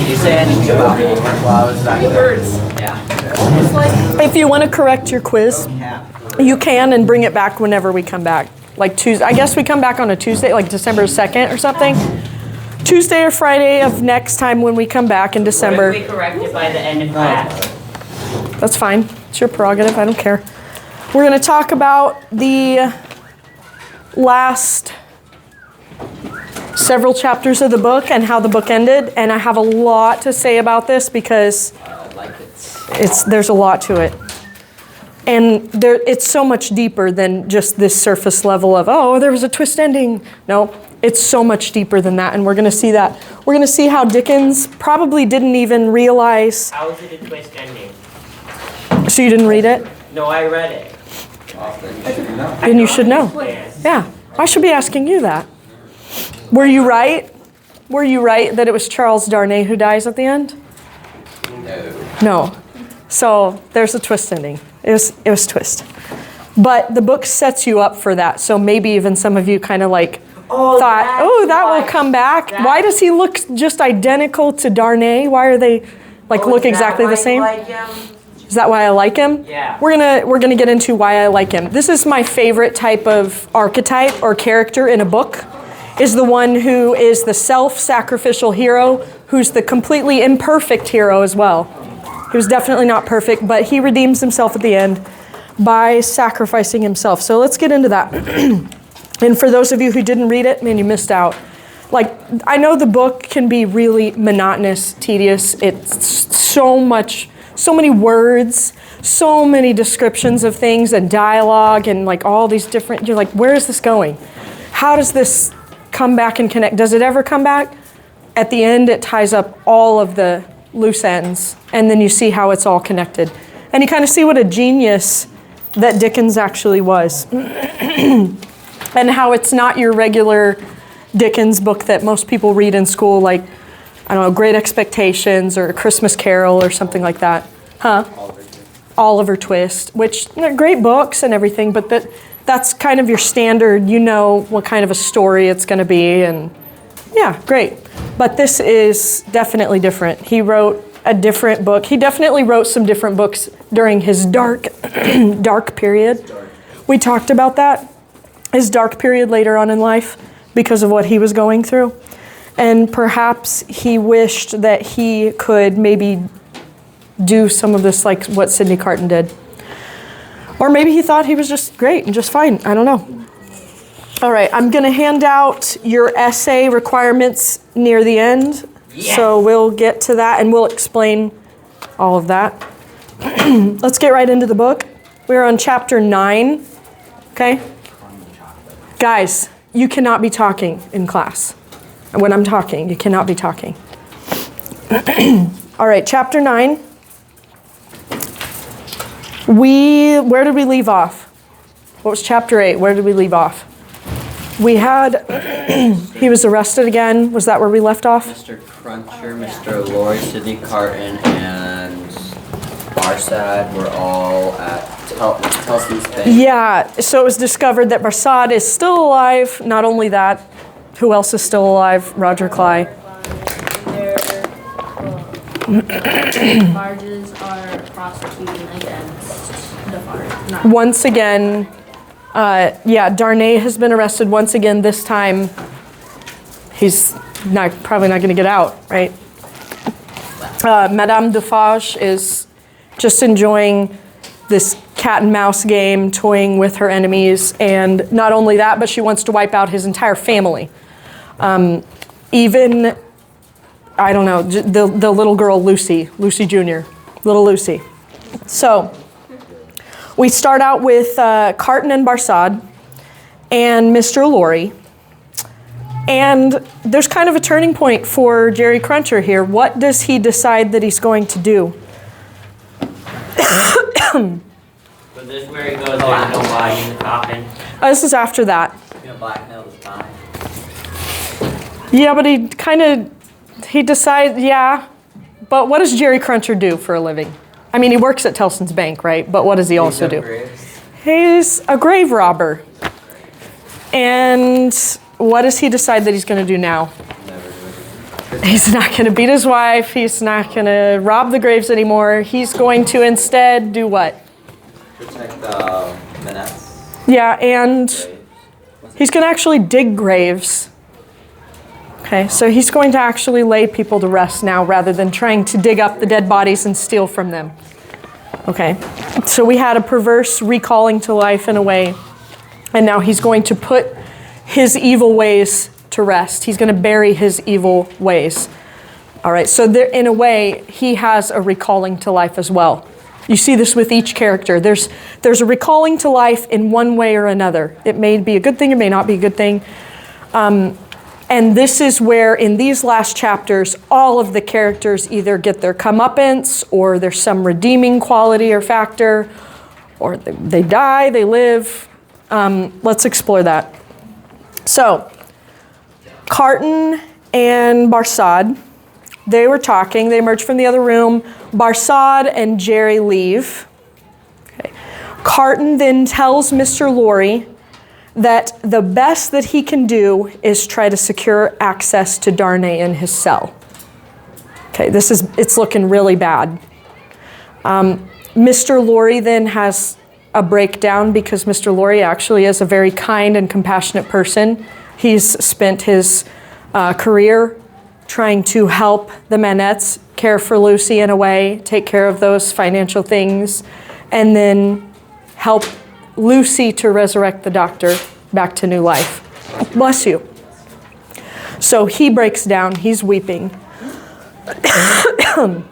Did you say anything about homework while I was back there? Yeah. If you want to correct your quiz, you can and bring it back whenever we come back. Like Tuesday, I guess we come back on a Tuesday, like December 2nd or something. Tuesday or Friday of next time when we come back in December. What if we correct it by the end of class? That's fine. It's your prerogative. I don't care. We're going to talk about the last several chapters of the book and how the book ended. And I have a lot to say about this because there's a lot to it. And it's so much deeper than just this surface level of, oh, there was a twist ending. No, it's so much deeper than that. And we're going to see that. We're going to see how Dickens probably didn't even realize. How is it a twist ending? So you didn't read it? No, I read it. Then you should know. Yeah, I should be asking you that. Were you right? Were you right that it was Charles Darnay who dies at the end? No. So there's a twist ending. It was twist. But the book sets you up for that. So maybe even some of you kind of like thought, oh, that will come back. Why does he look just identical to Darnay? Why are they look exactly the same? Is that why I like him? Yeah. We're gonna get into why I like him. This is my favorite type of archetype or character in a book, is the one who is the self-sacrificial hero, who's the completely imperfect hero as well. He was definitely not perfect, but he redeems himself at the end by sacrificing himself. So let's get into that. And for those of you who didn't read it, man, you missed out. I know the book can be really monotonous, tedious. It's so many words, so many descriptions of things and dialogue and all these different, you're like, where is this going? How does this come back and connect? Does it ever come back? At the end, it ties up all of the loose ends, and then you see how it's all connected. And you kind of see what a genius that Dickens actually was. And how it's not your regular Dickens book that most people read in school, like, I don't know, Great Expectations or Christmas Carol or something like that. Huh? Oliver Twist, which they're great books and everything, but that's kind of your standard, you know what kind of a story it's going to be, and yeah, great. But this is definitely different. He wrote a different book. He definitely wrote some different books during his dark period. We talked about that. His dark period later on in life because of what he was going through. And perhaps he wished that he could maybe do some of this like what Sidney Carton did. Or maybe he thought he was just great and just fine. I don't know. All right, I'm going to hand out your essay requirements near the end. Yes. So we'll get to that and we'll explain all of that. Let's get right into the book. We're on chapter 9. Okay? Guys, you cannot be talking in class. And when I'm talking, you cannot be talking. All right, chapter 9. Where did we leave off? What was chapter 8? Where did we leave off? We had, he was arrested again. Was that where we left off? Mr. Cruncher, Mr. Lorry, Sidney Carton, and Barsad were all at Telson's Bank. Yeah, so it was discovered that Barsad is still alive. Not only that, who else is still alive? Roger Cly. Their barges are prosecuting against the farm. Once again, Darnay has been arrested once again. This time, he's probably not going to get out, right? Madame Defarge is just enjoying this cat and mouse game, toying with her enemies, and not only that, but she wants to wipe out his entire family. Even, I don't know, the little girl Lucy Jr., little Lucy. So, we start out with Carton and Barsad and Mr. Lorry. And there's kind of a turning point for Jerry Cruncher here. What does he decide that he's going to do? So this is where he goes, there's no body in the coffin. This is after that. You know, blackmail was fine. Yeah, but he decides, yeah. But what does Jerry Cruncher do for a living? I mean, he works at Telson's Bank, right? But what does he also do? He's a grave robber. And what does he decide that he's going to do now? Never do it. He's not going to beat his wife. He's not going to rob the graves anymore. He's going to instead do what? Protect the minutes. Yeah, and he's going to actually dig graves. Okay, so he's going to actually lay people to rest now rather than trying to dig up the dead bodies and steal from them. Okay, so we had a perverse recalling to life in a way, and now he's going to put his evil ways to rest. He's going to bury his evil ways. All right, so there, in a way, he has a recalling to life as well. You see this with each character. There's a recalling to life in one way or another. It may be a good thing, it may not be a good thing. And this is where, in these last chapters, all of the characters either get their comeuppance, or there's some redeeming quality or factor, or they die, they live. Let's explore that. So, Carton and Barsad, they were talking. They emerged from the other room. Barsad and Jerry leave. Okay. Carton then tells Mr. Lorry that the best that he can do is try to secure access to Darnay in his cell. Okay, it's looking really bad. Mr. Lorry then has a breakdown because Mr. Lorry actually is a very kind and compassionate person. He's spent his career trying to help the Manettes care for Lucy in a way, take care of those financial things, and then help Lucy to resurrect the doctor back to new life. Bless you. So he breaks down, he's weeping. And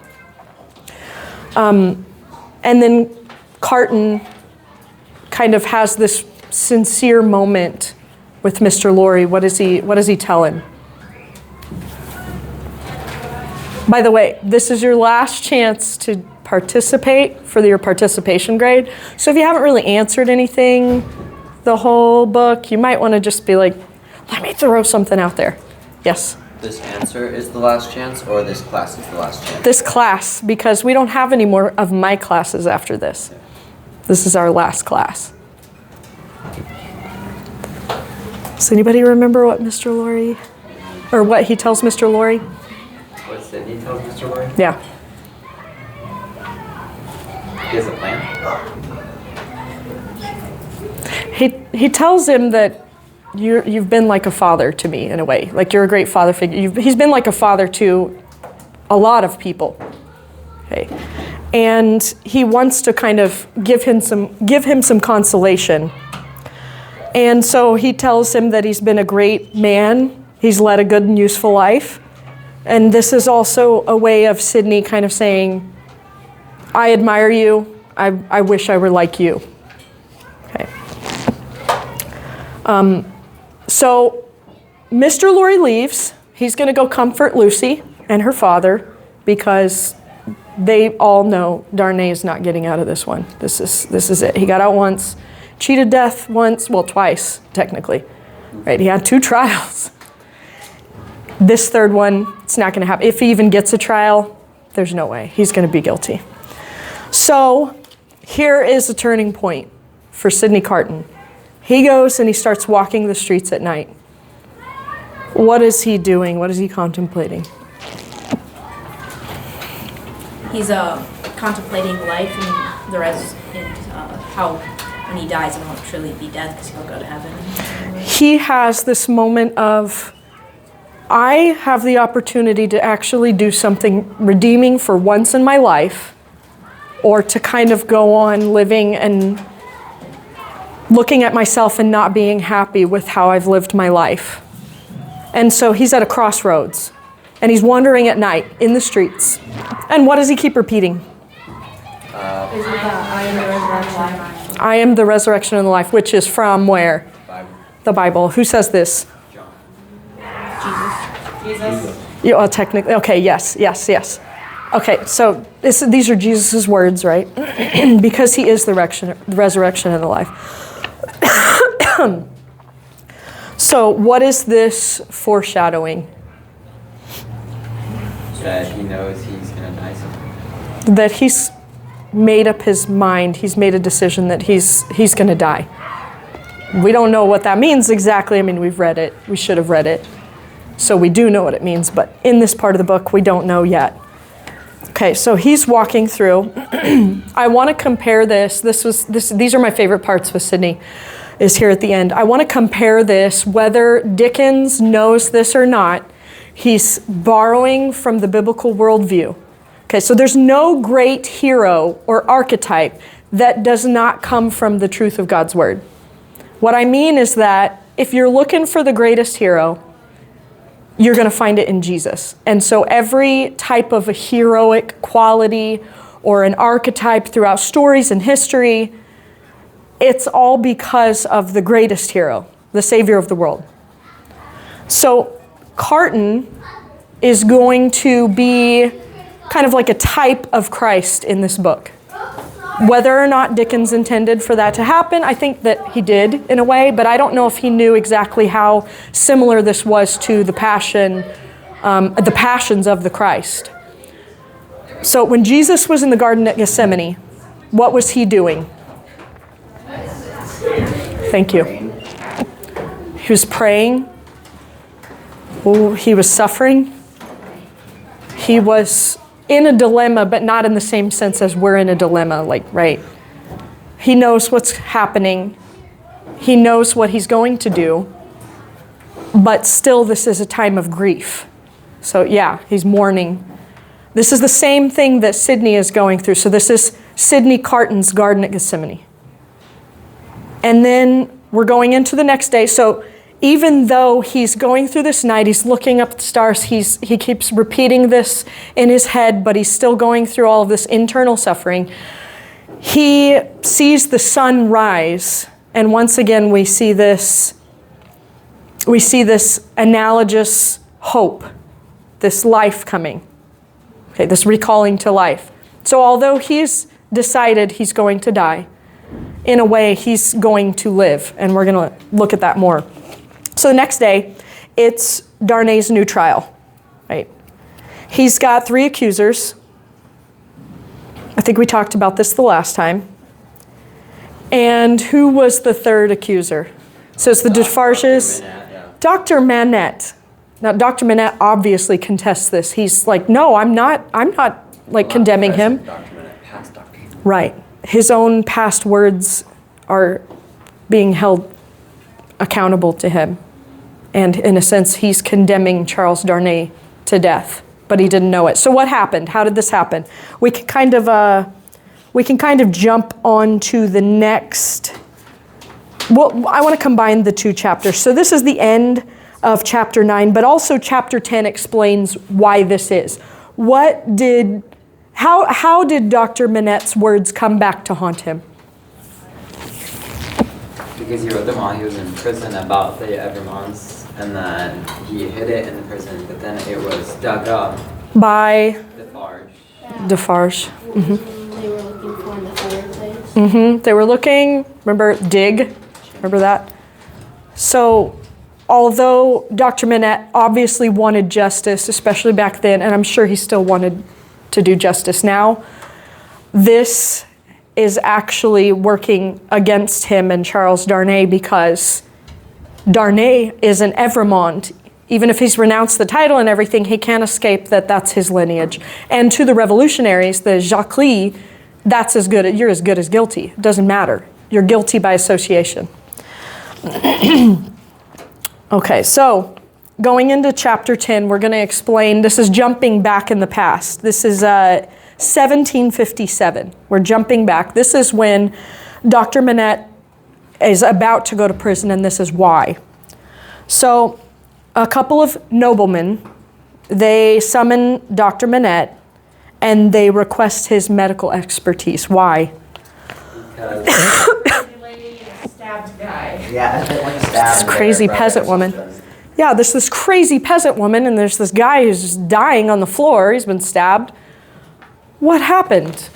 then Carton kind of has this sincere moment with Mr. Lorry. What does he tell him? By the way, this is your last chance to participate for your participation grade. So if you haven't really answered anything the whole book, you might want to just be like, let me throw something out there. Yes? This answer is the last chance, or this class is the last chance? This class, because we don't have any more of my classes after this. This is our last class. Does anybody remember what Mr. Lorry, or what he tells Mr. Lorry? What Sydney tells Mr. Lorry? Yeah. He has a plan? He tells him that you've been like a father to me in a way. Like you're a great father figure. He's been like a father to a lot of people. Okay. And he wants to kind of give him some consolation. And so he tells him that he's been a great man. He's led a good and useful life. And this is also a way of Sydney kind of saying, I admire you. I wish I were like you. Okay. So Mr. Lorry leaves. He's going to go comfort Lucy and her father because they all know Darnay is not getting out of this one. This is it. He got out once, cheated death once, well, twice, technically. Right? He had 2 trials. This third one, it's not going to happen. If he even gets a trial, there's no way. He's going to be guilty. So here is a turning point for Sidney Carton. He goes and he starts walking the streets at night. What is he doing? What is he contemplating? He's contemplating life and the rest, and how when he dies it won't truly be death because he'll go to heaven. He has this moment of, I have the opportunity to actually do something redeeming for once in my life, or to kind of go on living and looking at myself and not being happy with how I've lived my life. And so he's at a crossroads, and he's wandering at night in the streets. And what does he keep repeating? I am the resurrection. I am the resurrection and the life, which is from where? Bible. The Bible. Who says this? John. Jesus. Yeah, well, technically, okay, yes. Okay, so these are Jesus' words, right? Because he is the resurrection and the life. So what is this foreshadowing? That he knows he's going to die someday. That he's made up his mind. He's made a decision that he's going to die. We don't know what that means exactly. I mean, we've read it. We should have read it. So we do know what it means, but in this part of the book, we don't know yet. Okay, so he's walking through. I want to compare this. These are my favorite parts with Sidney, is here at the end. I want to compare this, whether Dickens knows this or not. He's borrowing from the biblical worldview. Okay, so there's no great hero or archetype that does not come from the truth of God's word. What I mean is that if you're looking for the greatest hero, you're going to find it in Jesus. And so every type of a heroic quality or an archetype throughout stories and history, it's all because of the greatest hero, the Savior of the world. So Carton is going to be kind of like a type of Christ in this book. Whether or not Dickens intended for that to happen, I think that he did in a way, but I don't know if he knew exactly how similar this was to the passions of the Christ. So when Jesus was in the Garden at Gethsemane, what was he doing? Thank you. He was praying. Oh, he was suffering. He was in a dilemma, but not in the same sense as we're in a dilemma, right? He knows what's happening. He knows what he's going to do, but still this is a time of grief. So yeah, he's mourning. This is the same thing that Sidney is going through. So this is Sidney Carton's Garden at Gethsemane. And then we're going into the next day. So even though he's going through this night, he's looking up at the stars, he keeps repeating this in his head, but he's still going through all of this internal suffering. He sees the sun rise, and once again we see this analogous hope, this life coming, okay, this recalling to life. So although he's decided he's going to die, in a way he's going to live, and we're going to look at that more. So the next day, it's Darnay's new trial, right? He's got 3 accusers. I think we talked about this the last time. And who was the 3rd accuser? So it's the Defarges. Dr. Manette. Now, Dr. Manette obviously contests this. He's like, no, I'm not like condemning him. Dr. Manette, past doctor. Right. His own past words are being held accountable to him. And in a sense, he's condemning Charles Darnay to death, but he didn't know it. So what happened? How did this happen? We can kind of jump on to the next. Well, I want to combine the 2 chapters. So this is the end of chapter 9, but also chapter 10 explains why this is. How did Dr. Manette's words come back to haunt him? Because he wrote them while he was in prison about the Evermonts, and then he hid it in the prison, but then it was dug up By Defarge. Mm-hmm. They were looking for in the fireplace. Mm-hmm. They were looking, remember, dig? Remember that? So, although Dr. Manette obviously wanted justice, especially back then, and I'm sure he still wanted to do justice now, this is actually working against him and Charles Darnay, because Darnay is an Evremond. Even if he's renounced the title and everything, he can't escape that that's his lineage. And to the revolutionaries, the Jacques, that's as good, you're as good as guilty. It doesn't matter. You're guilty by association. Okay, so going into chapter 10, we're going to explain, this is jumping back in the past. This is 1757. We're jumping back. This is when Dr. Manette is about to go to prison, and this is why. So a couple of noblemen, they summon Dr. Manette, and they request his medical expertise. Why? Because Stabbed guy. yeah, like stabbed This crazy their peasant brothers. woman. Yeah, there's this crazy peasant woman, and there's this guy who's just dying on the floor. He's been stabbed. What happened?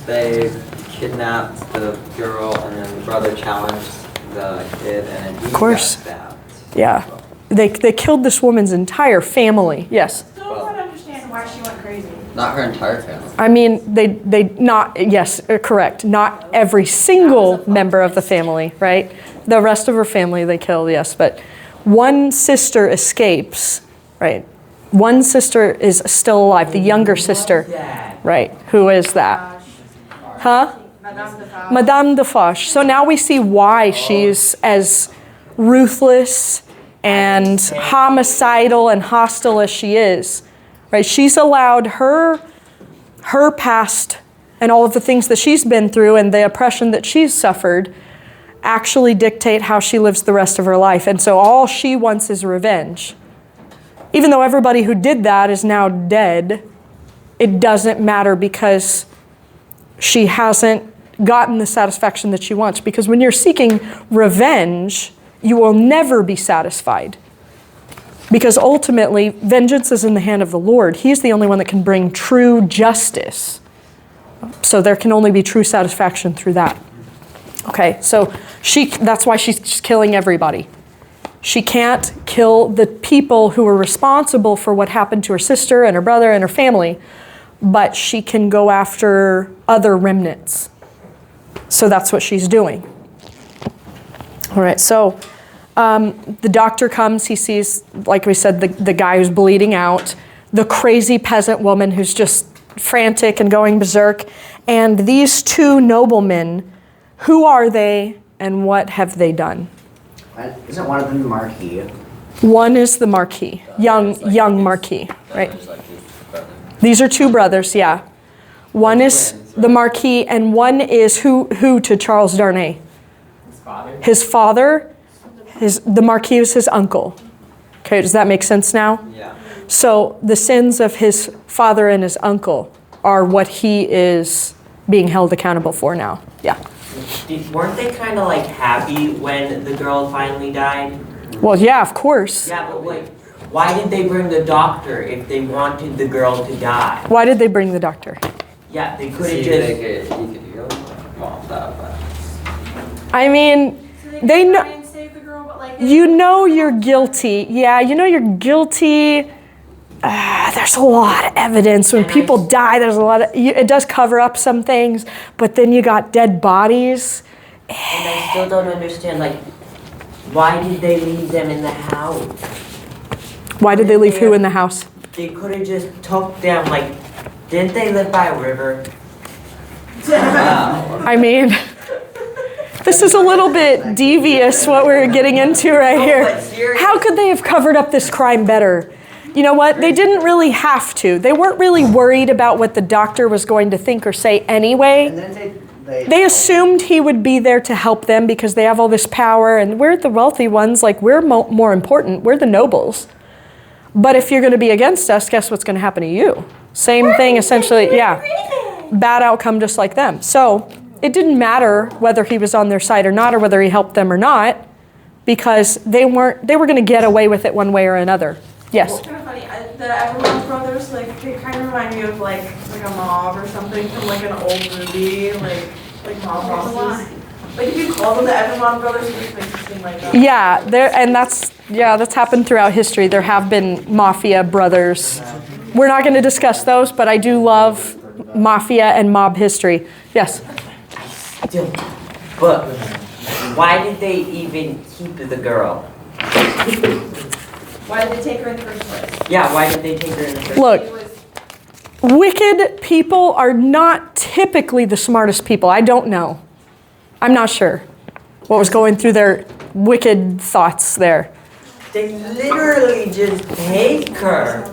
They kidnapped the girl, and then the brother challenged the kid, and he got stabbed. Yeah. They killed this woman's entire family. Yes. Still don't understand why she went crazy. Not her entire family. I mean, they not, yes, correct. Not every single member of the family, right? The rest of her family they killed, yes. But One sister escapes, right? One sister is still alive, the younger sister. Right, who is that? Huh? Madame Defarge. So now we see why she's as ruthless and homicidal and hostile as she is. Right? She's allowed her past and all of the things that she's been through and the oppression that she's suffered actually dictate how she lives the rest of her life. And so all she wants is revenge. Even though everybody who did that is now dead, it doesn't matter because she hasn't gotten the satisfaction that she wants. Because when you're seeking revenge, you will never be satisfied. Because ultimately, vengeance is in the hand of the Lord. He's the only one that can bring true justice. So there can only be true satisfaction through that. Okay, so that's why she's killing everybody. She can't kill the people who are responsible for what happened to her sister and her brother and her family, but she can go after other remnants. So that's what she's doing. All right, so the doctor comes, he sees, like we said, the guy who's bleeding out, the crazy peasant woman who's just frantic and going berserk, and these two noblemen. Who are they and what have they done? Isn't one of them the Marquis? One is the Marquis, young Marquis, right? These are two brothers, yeah. One is the Marquis and one is who to Charles Darnay? His father. The Marquis is his uncle. Okay, does that make sense now? Yeah. So the sins of his father and his uncle are what he is being held accountable for now. Yeah. Weren't they kind of like happy when the girl finally died? Well, yeah, of course. Yeah, but wait, why did they bring the doctor if they wanted the girl to die? Why did they bring the doctor? Yeah, they could have See, just. he could go off that, but I mean, they know. You know you're guilty. Yeah, you know you're guilty. There's a lot of evidence. When people die, there's a lot of... It does cover up some things, but then you got dead bodies. And I still don't understand, like, why did they leave them in the house? Why did they leave who in the house? They could have just took them, like, didn't they live by a river? I mean, this is a little bit devious what we're getting into right here. How could they have covered up this crime better? You know what? They didn't really have to. They weren't really worried about what the doctor was going to think or say anyway. And then They assumed he would be there to help them because they have all this power and we're the wealthy ones, like we're more important, we're the nobles. But if you're going to be against us, guess what's going to happen to you? Same thing essentially, yeah. Bad outcome just like them. So it didn't matter whether he was on their side or not or whether he helped them or not because they were going to get away with it one way or another. Yes? It's kind of funny. The Evermont brothers, like, they kind of remind me of like a mob or something from like an old movie, like mob bosses. Like if you call them the Evermont brothers, it just makes it seem like that. Yeah, that's happened throughout history. There have been mafia brothers. We're not going to discuss those, but I do love mafia and mob history. Yes? But why did they even keep the girl? Why did they take her in the first place? Yeah, why did they take her in the first place? Look, wicked people are not typically the smartest people. I don't know. I'm not sure what was going through their wicked thoughts there. They literally just take her.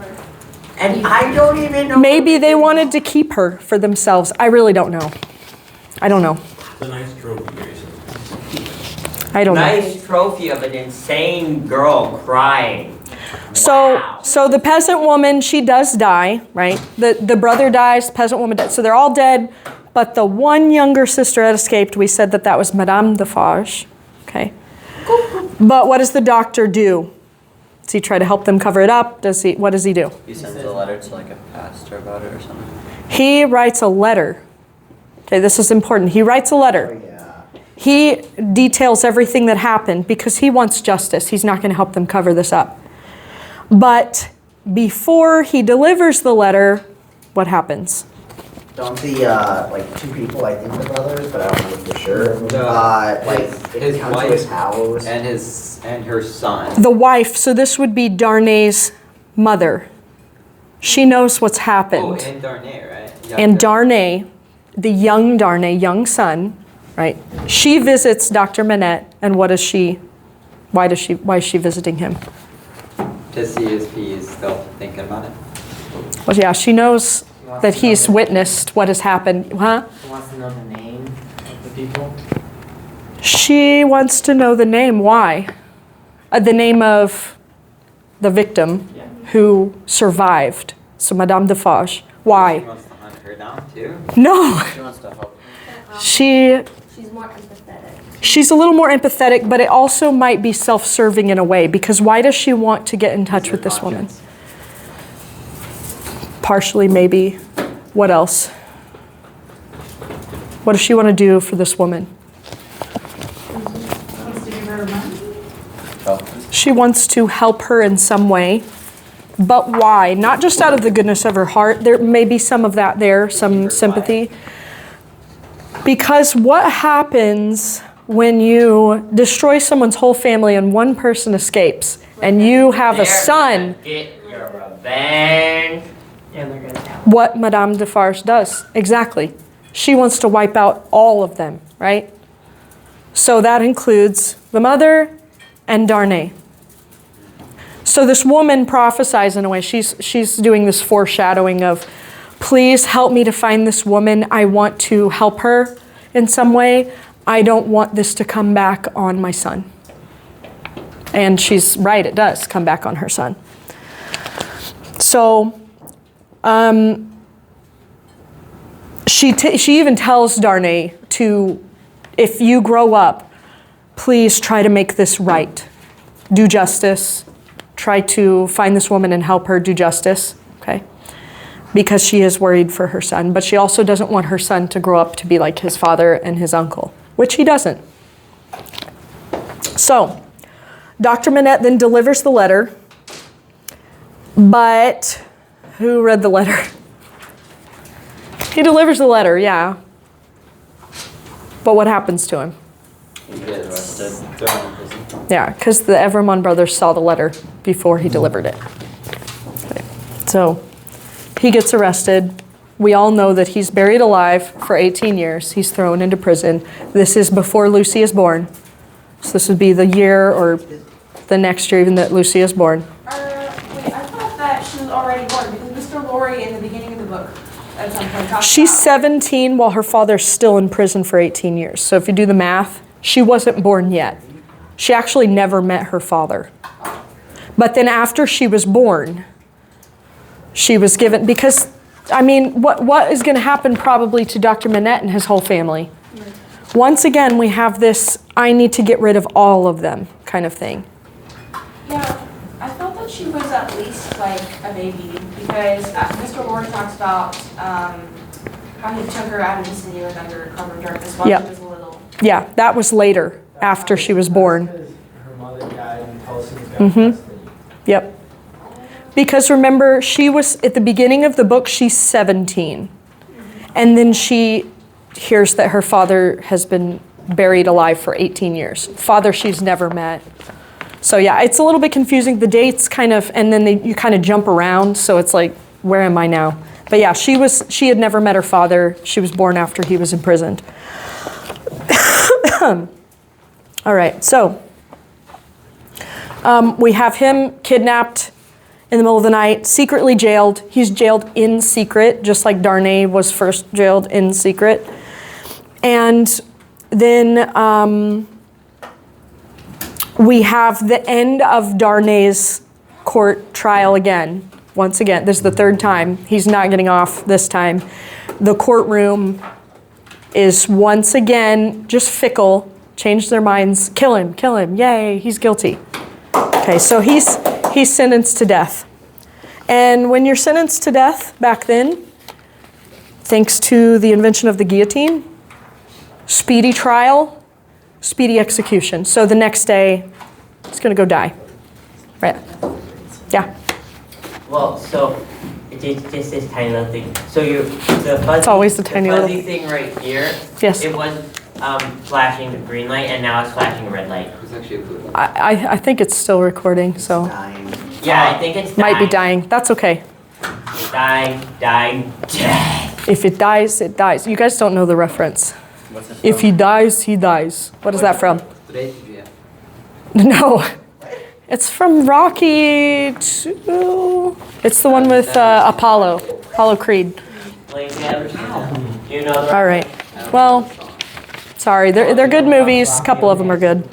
And I don't even know. Maybe they wanted to keep her for themselves. I really don't know. I don't know. It's a nice trophy, Jason. I don't know. Nice trophy of an insane girl crying. Wow. So the peasant woman, she does die, right? The brother dies, the peasant woman dies. So they're all dead, but the one younger sister had escaped. We said that was Madame Defarge, okay? But what does the doctor do? Does he try to help them cover it up? What does he do? he sends a letter to like a pastor about it or something. He writes a letter. Okay, this is important. He writes a letter. He details everything that happened because he wants justice. He's not going to help them cover this up. But before he delivers the letter, what happens? Don't the like two people I think are brothers, but I don't know for sure. No, Like his they come to his wife house. and her son. The wife, so this would be Darnay's mother. She knows what's Oh, happened. and Darnay, right? Yeah, And Darnay, the young Darnay, young son, right? She visits Dr. Manette, and what is she? Why is she visiting him? to see if he is still thinking about it. Well, yeah, she knows that he's witnessed what has happened. Huh? He wants to know the name of the people. She wants to know the name. Why? The name of the victim Yeah. who survived. So Madame Defarge. He Why? wants to hunt her down too. No. She wants to help. She's more empathetic. She's a little more empathetic, but it also might be self-serving in a way, because why does she want to get in touch with this woman? Partially, maybe. What else? What does she want to do for this woman? Wants to give her money. She wants to help her in some way. But why? Not just out of the goodness of her heart. There may be some of that there, some sympathy. Because what happens when you destroy someone's whole family and one person escapes and you have a son? Get your revenge. And they're gonna have. What Madame Defarge does. Exactly. She wants to wipe out all of them, right? So that includes the mother and Darnay. So this woman prophesies in a way. She's doing this foreshadowing of, please help me to find this woman. I want to help her in some way. I don't want this to come back on my son. And she's right, it does come back on her son. So she even tells Darnay to, if you grow up, please try to make this right. Do justice. Try to find this woman and help her do justice, okay? Because she is worried for her son, but she also doesn't want her son to grow up to be like his father and his uncle, which he doesn't. So, Dr. Manette then delivers the letter, but who read the letter? He delivers the letter, yeah. But what happens to him? He gets arrested, thrown in prison. Yeah, because the Evermond brothers saw the letter before he delivered it. Okay. So he gets arrested. We all know that he's buried alive for 18 years. He's thrown into prison. This is before Lucy is born. So this would be the year or the next year even that Lucy is born. Wait, I thought that she was already born because Mr. Lorry in the beginning of the book at some point talks She's about. 17 while her father's still in prison for 18 years. So if you do the math, she wasn't born yet. She actually never met her father. But then after she was born, she was given, because, I mean, what is going to happen probably to Dr. Manette and his whole family? Once again, we have this, I need to get rid of all of them kind of thing. Yeah, I thought that she was at least like a baby because Mr. Lorry talks about how he took her out of the city like under cover of darkness while Yeah. she was little. Yeah, that was later, after she was born. Because her mother died and Tulsi's got Mhm. custody. Yep. Because remember, she was, at the beginning of the book, she's 17. And then she hears that her father has been buried alive for 18 years. Father she's never met. So yeah, it's a little bit confusing. The dates kind of, and then you kind of jump around. So it's like, where am I now? But yeah, she had never met her father. She was born after he was imprisoned. All right, so we have him kidnapped in the middle of the night, secretly jailed. He's jailed in secret, just like Darnay was first jailed in secret. And then we have the end of Darnay's court trial again. Once again, this is the third time. He's not getting off this time. The courtroom is once again just fickle, change their minds, kill him, yay, he's guilty. Okay, so he's sentenced to death. And when you're sentenced to death back then, thanks to the invention of the guillotine, speedy trial, speedy execution. So the next day, he's gonna go die. Right? Yeah. Well, so It's just this tiny little thing. So the fuzzy, It's always the tiny little fuzzy thing right here. Yes. It was flashing the green light, and now it's flashing a red light. It's actually a blue light. I think it's still recording, so Dying. Yeah, I think it's might be dying. That's okay. Dying. If it dies, it dies. You guys don't know the reference. What's it If he dies, he dies. What is that from? Yeah. No. It's from Rocky 2. It's the one with Apollo Creed. Like, you know the All right. Well, sorry. They're good movies. A couple of them are good.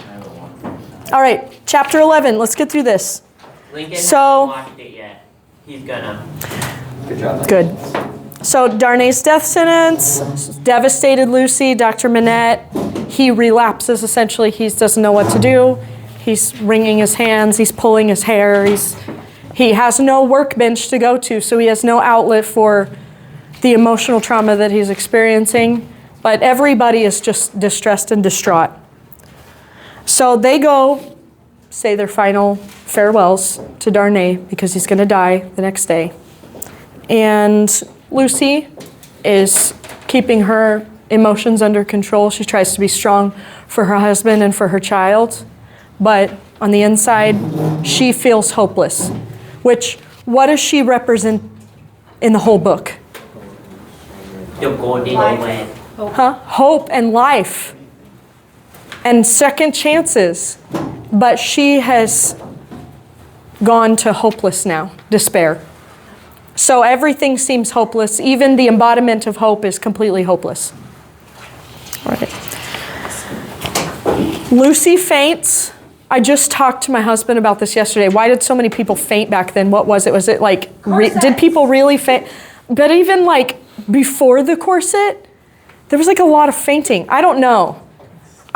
All right. Chapter 11. Let's get through this. Lincoln So- hasn't watched it yet. He's gonna. Good job. Good. So Darnay's death sentence devastated Lucy, Dr. Manette. He relapses essentially. He doesn't know what to do. He's wringing his hands. He's pulling his hair. He has no workbench to go to, so he has no outlet for the emotional trauma that he's experiencing. But everybody is just distressed and distraught. So they go say their final farewells to Darnay because he's going to die the next day. And Lucy is keeping her emotions under control. She tries to be strong for her husband and for her child. But on the inside, she feels hopeless. Which, what does she represent in the whole book? The golden away. Hope and life. And second chances. But she has gone to hopeless now, despair. So everything seems hopeless. Even the embodiment of hope is completely hopeless. All right. Lucy faints. I just talked to my husband about this yesterday. Why did so many people faint back then? What was it? Was it like, did people really faint? But even like before the corset, there was like a lot of fainting. I don't know.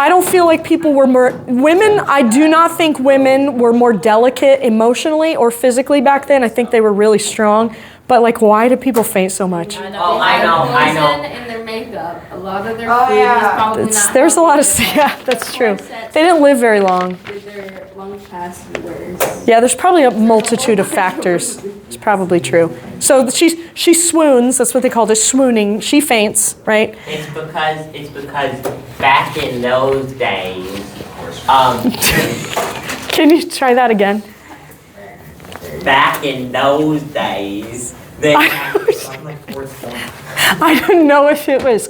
I don't feel like people were more, women, I do not think women were more delicate emotionally or physically back then. I think they were really strong. But like, why do people faint so much? Oh, I know. Poison in their makeup. A lot of their Oh, food yeah. is probably not There's a lot of, healthy. yeah, that's true. They didn't live very long. Did their lung passengers. Yeah, there's probably a multitude of factors. It's probably true. So she swoons, that's what they called it, swooning. She faints, right? It's because back in those days, Can you try that again? back in those days, they I don't know if it was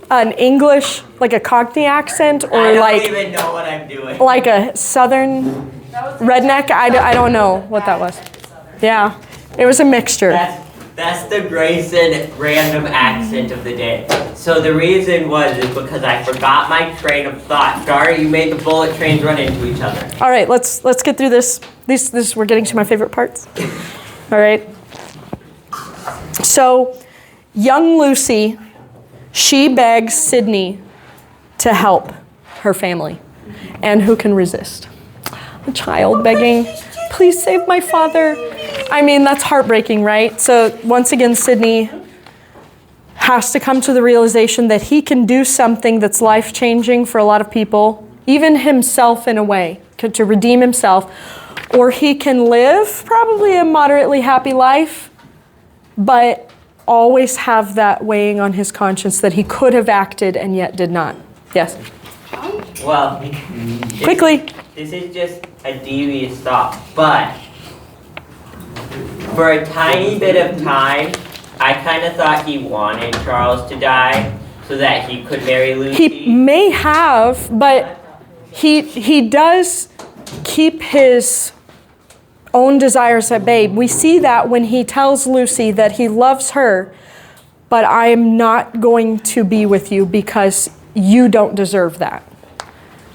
an English, like a Cockney accent, I or don't like even know what I'm doing. like a southern redneck. I don't know what that was. Yeah, it was a mixture. That's the Grayson random accent of the day. So the reason was because I forgot my train of thought. Sorry, you made the bullet trains run into each other. All right, let's get through this. This we're getting to my favorite parts. All right. So, young Lucy, she begs Sydney to help her family, and who can resist? A child begging, "Please save my father." I mean, that's heartbreaking, right? So once again, Sydney has to come to the realization that he can do something that's life-changing for a lot of people, even himself in a way, to redeem himself. Or he can live probably a moderately happy life, but always have that weighing on his conscience that he could have acted and yet did not. Yes? Well, Quickly. This is just a devious thought, but for a tiny bit of time, I kind of thought he wanted Charles to die so that he could marry Lucy. He may have, but he does keep his own desires at bay. We see that when he tells Lucy that he loves her, but I am not going to be with you because you don't deserve that.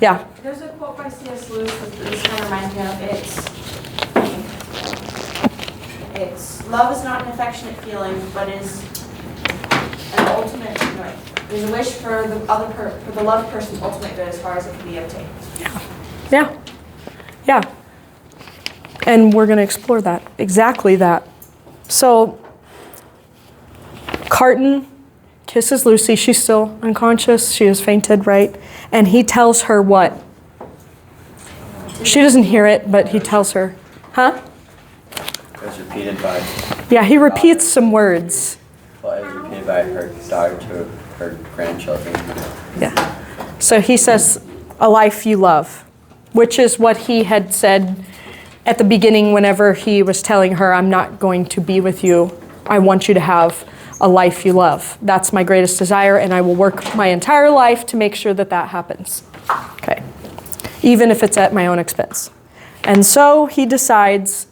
Yeah. There's a quote by C.S. Lewis that this kind of reminds me of. It's love is not an affectionate feeling, but is an ultimate. No, there's a wish for the for the loved person's ultimate good as far as it can be obtained. Yeah. Yeah. And we're going to explore that. Exactly that. So, Carton kisses Lucy. She's still unconscious. She has fainted, right? And he tells her what? She doesn't hear it, but he tells her. Huh? It was repeated by. Yeah, he repeats some words. Well, it was repeated by her daughter to her grandchildren. Yeah. So he says, a life you love, which is what he had said at the beginning whenever he was telling her, I'm not going to be with you. I want you to have a life you love. That's my greatest desire, and I will work my entire life to make sure that that happens. Okay. Even if it's at my own expense. And so he decides,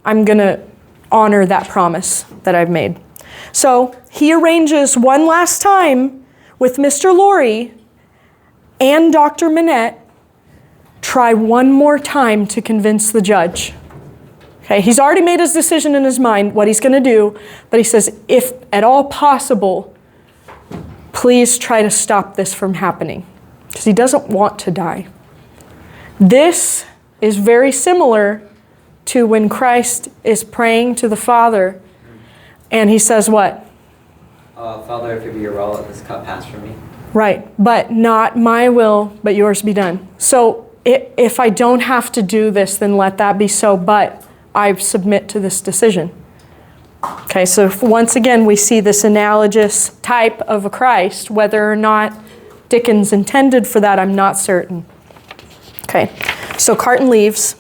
I'm going to honor that promise that I've made. So he arranges one last time with Mr. Laurie and Dr. Manette, try one more time to convince the judge. Okay, he's already made his decision in his mind what he's going to do, but he says, if at all possible, please try to stop this from happening, because he doesn't want to die. This is very similar to when Christ is praying to the Father, and he says what? Father, if it be your will, let this cup pass from me. Right, but not my will, but yours be done. So if I don't have to do this, then let that be so, but I submit to this decision. Okay, so once again, we see this analogous type of a Christ. Whether or not Dickens intended for that, I'm not certain. Okay, so Carton leaves.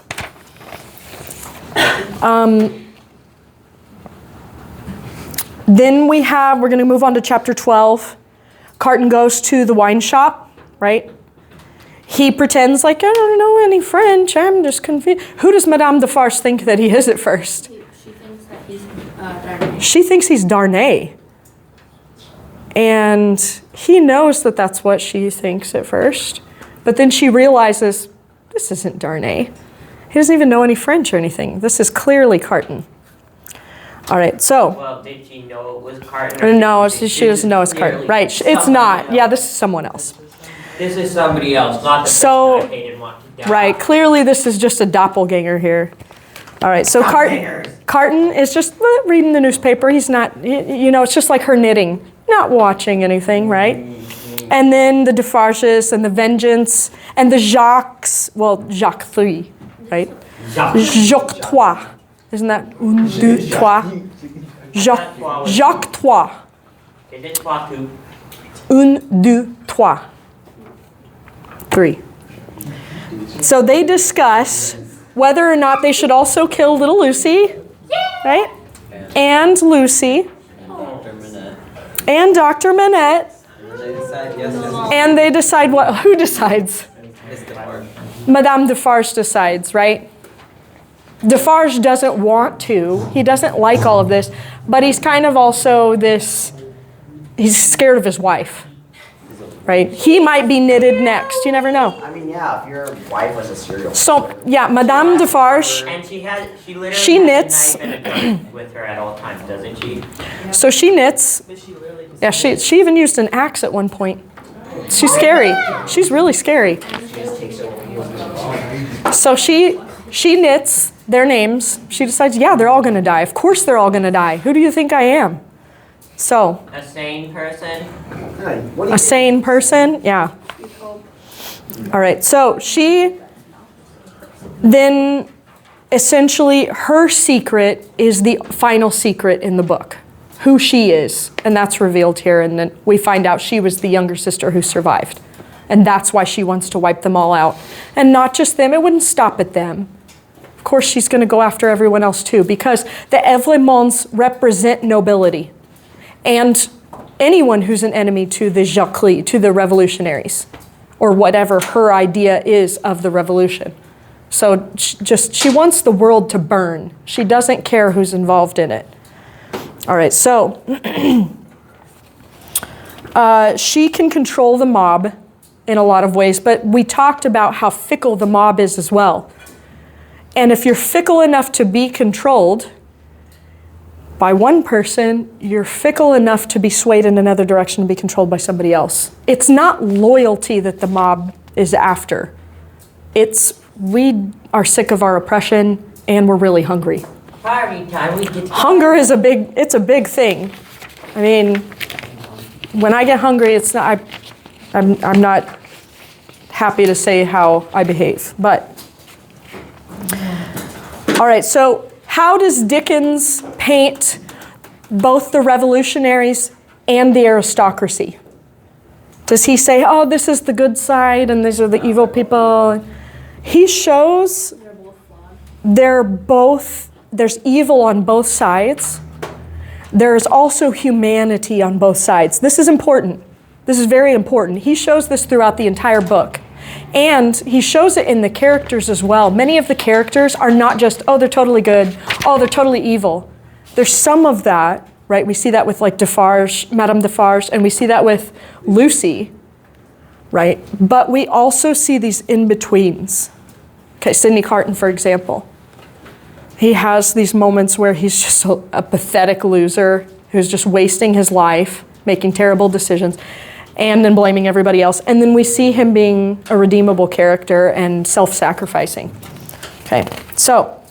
Then we're going to move on to chapter 12. Carton goes to the wine shop, right? He pretends like, I don't know any French, I'm just confused. Who does Madame Defarge think that he is at first? She thinks that he's Darnay. She thinks he's Darnay. And he knows that that's what she thinks at first. But then she realizes, this isn't Darnay. He doesn't even know any French or anything. This is clearly Carton. All right, so. Well, did she know it was Carton? No, she doesn't know it's Carton. Right, it's not. Yeah, this is someone else. This is somebody else, not the So, person I didn't want to die. right, clearly this is just a doppelganger here. All right, so Carton is just reading the newspaper. He's not, it's just like her knitting, not watching anything, right? And then the Defarges and the Vengeance and the Jacques 3, right? Jacques 3. Isn't that un, deux, trois? Jacques 3. Is it trois two? Un, deux, trois. 3. So they discuss whether or not they should also kill little Lucy, right? And Lucy. And Dr. Manette. And they decide what? Who decides? Madame Defarge decides, right? Defarge doesn't want to. He doesn't like all of this, but he's kind of also he's scared of his wife, right? He might be knitted next. You never know. I mean, yeah, if your wife was a serial So, yeah, Madame Defarge, And she literally She knits. has a knife and a gun with her at all times, doesn't she? so she knits. Yeah, she even used an axe at one point. She's scary. She's really scary. So she knits their names. She decides, yeah, they're all going to die. Of course they're all going to die. Who do you think I am? So, A sane person? a sane person? Yeah. All right, so she then essentially, her secret is the final secret in the book. Who she is, and that's revealed here, and then we find out she was the younger sister who survived. And that's why she wants to wipe them all out. And not just them, it wouldn't stop at them. Of course, she's going to go after everyone else too, because the Evlemonds represent nobility. And anyone who's an enemy to the Jacques, to the revolutionaries, or whatever her idea is of the revolution. So she wants the world to burn. She doesn't care who's involved in it. All right, so she can control the mob in a lot of ways, but we talked about how fickle the mob is as well. And if you're fickle enough to be controlled by one person, you're fickle enough to be swayed in another direction to be controlled by somebody else. It's not loyalty that the mob is after. It's we are sick of our oppression and we're really hungry. Party time, we get Hunger is a big thing. I mean, when I get hungry, it's not, I'm not happy to say how I behave, but. All right, so How does Dickens paint both the revolutionaries and the aristocracy? Does he say, oh, this is the good side and these are the evil people? He shows there's evil on both sides. There's also humanity on both sides. This is important. This is very important. He shows this throughout the entire book. And he shows it in the characters as well. Many of the characters are not just, oh, they're totally good, oh, they're totally evil. There's some of that, right? We see that with like Defarge, Madame Defarge, and we see that with Lucy, right? But we also see these in-betweens. Okay, Sidney Carton, for example. He has these moments where he's just a pathetic loser who's just wasting his life, making terrible decisions, and then blaming everybody else. And then we see him being a redeemable character and self-sacrificing. Okay, so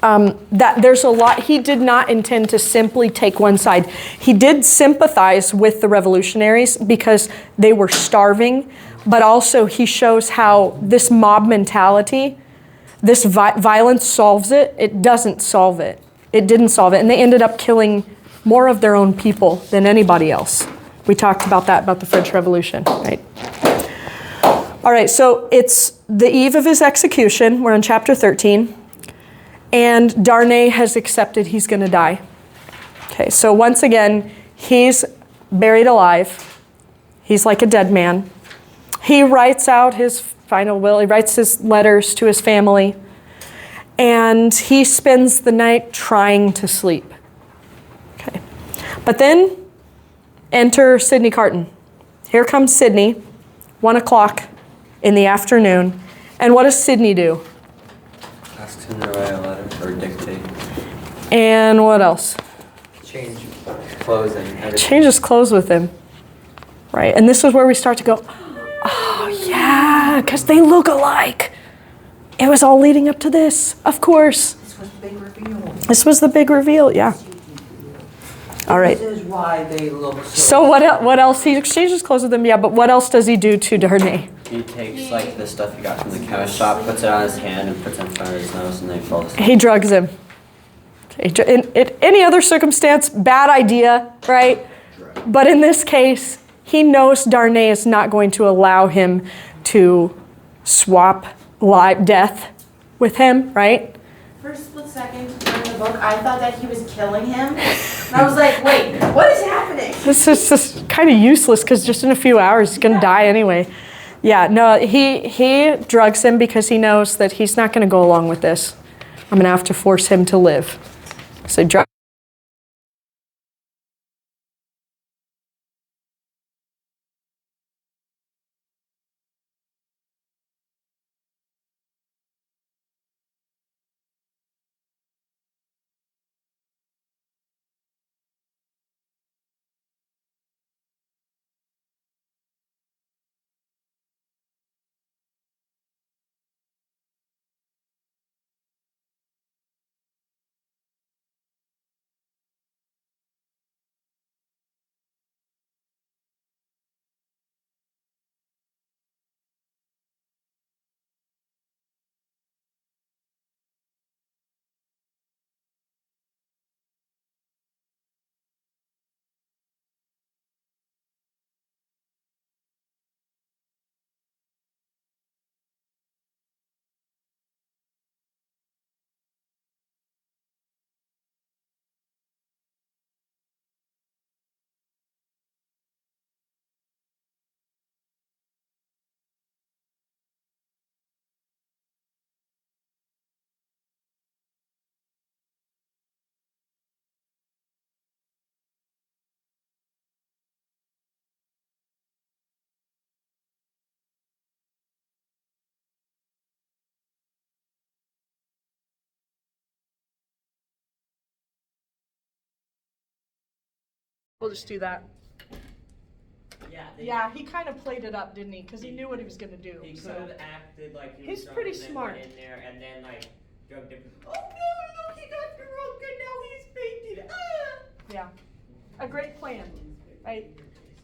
there's a lot. He did not intend to simply take one side. He did sympathize with the revolutionaries because they were starving, but also he shows how this mob mentality, this violence solves it. It doesn't solve it. It didn't solve it. And they ended up killing more of their own people than anybody else. We talked about that, about the French Revolution, right? All right, so it's the eve of his execution. We're in chapter 13. And Darnay has accepted he's going to die. Okay, so once again, he's buried alive. He's like a dead man. He writes out his final will. He writes his letters to his family. And he spends the night trying to sleep. Okay, but then enter Sidney Carton. Here comes Sidney, 1 o'clock in the afternoon. And what does Sidney do? Asks him to write a letter or dictate. And what else? Change clothes and everything. Changes clothes with him. Right, and this is where we start to go, oh yeah, because they look alike. It was all leading up to this, of course. This was the big reveal. This was the big reveal, yeah. All right. This is why they look So what else? He exchanges clothes with him, yeah, but what else does he do to Darnay? He takes like the stuff he got from the chemist shop, puts it on his hand, and puts it in front of his nose, and then he falls asleep. He drugs him. Okay, in any other circumstance, bad idea, right? But in this case, he knows Darnay is not going to allow him to swap death with him, right? For a split second during the book, I thought that he was killing him. And I was like, wait, what is happening? This is just kind of useless because just in a few hours he's going to die anyway. Yeah, no, he drugs him because he knows that he's not going to go along with this. I'm going to have to force him to live. So drug. We'll just do that. Yeah, he kind of played it up, didn't he? Because he knew what he was going to do. He So. could have acted like he He's was pretty drunk and then smart. went in there and then like drugged him. Oh no, look, he got drunk and now he's fainted. Ah! Yeah, a great plan, right?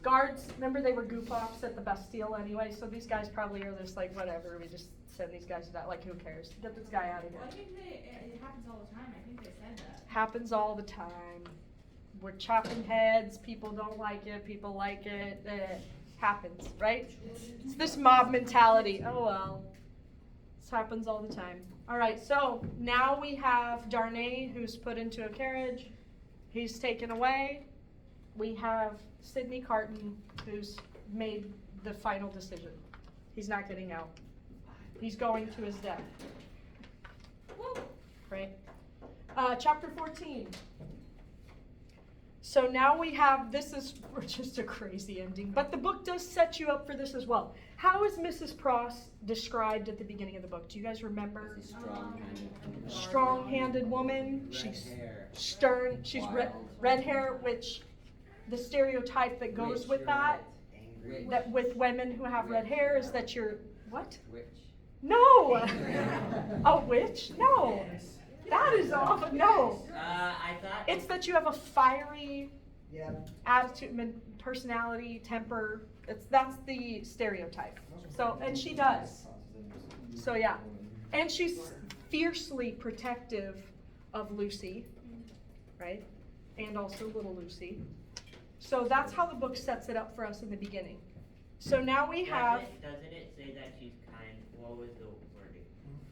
Guards, remember they were goof-offs at the Bastille anyway, so these guys probably are just like, whatever, we just send these guys out, like, who cares? Get this guy out of Well, I here. think it happens all the time. I think they said that. Happens all the time. We're chopping heads, people don't like it, people like it, happens, right? It's this mob mentality. Oh well. This happens all the time. All right, so now we have Darnay who's put into a carriage. He's taken away. We have Sidney Carton who's made the final decision. He's not getting out. He's going to his death. Right? Chapter 14. So now we have, this is just a crazy ending, but the book does set you up for this as well. How is Mrs. Pross described at the beginning of the book? Do you guys remember? Strong-handed. Strong-handed woman. Red She's hair. stern. She's Wild. red hair, which the stereotype that goes Witch, with you're that, right. Angry. Witch. that with women who have red hair is that you're, what? Witch. No! A witch? No. That is awful. No. I thought. It's that you have a fiery Yeah. attitude, personality, temper. That's the stereotype. So, and she does. So yeah, and she's fiercely protective of Lucy, right? And also little Lucy. So that's how the book sets it up for us in the beginning. So now we have. Doesn't it say that she's kind? What was the wording?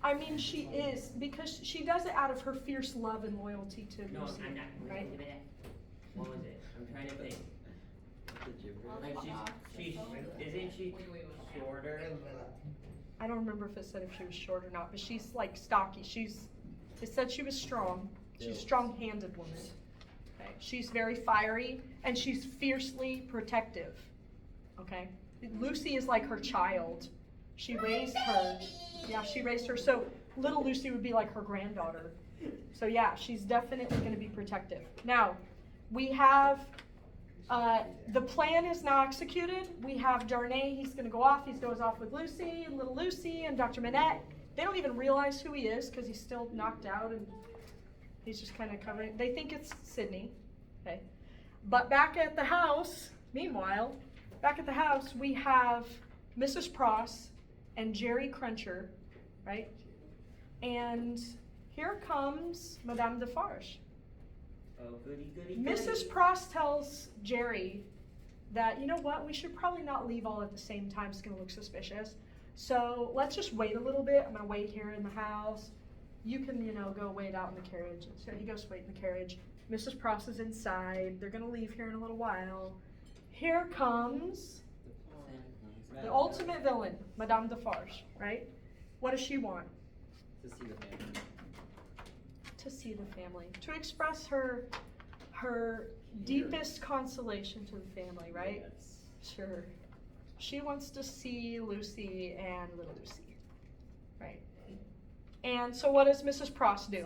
I mean, she is, because she does it out of her fierce love and loyalty to No, Lucy, I'm not. right? What was it? I'm trying to think. Like isn't she shorter? I don't remember if it said if she was short or not, but she's like stocky. It said she was strong. She's a strong-handed woman. Okay. She's very fiery, and she's fiercely protective. Okay? Lucy is like her child. She raised her. Yeah, she raised her. So little Lucy would be like her granddaughter. So yeah, she's definitely going to be protective. Now, we have, the plan is now executed. We have Darnay, he's going to go off. He goes off with Lucy, little Lucy, and Dr. Manette. They don't even realize who he is because he's still knocked out and he's just kind of covering. They think it's Sidney. Okay. But back at the house, meanwhile, we have Mrs. Pross and Jerry Cruncher, right? And here comes Madame Defarge. Oh, goody, goody, goody. Mrs. Pross tells Jerry that, you know what, we should probably not leave all at the same time. It's going to look suspicious. So let's just wait a little bit. I'm going to wait here in the house. You can, go wait out in the carriage. So he goes wait in the carriage. Mrs. Pross is inside. They're going to leave here in a little while. Here comes the ultimate villain, Madame Defarge, right? What does she want? To see the family. To see the family. To express her deepest consolation to the family, right? Yes. Sure. She wants to see Lucy and little Lucy, right? And so what does Mrs. Pross do?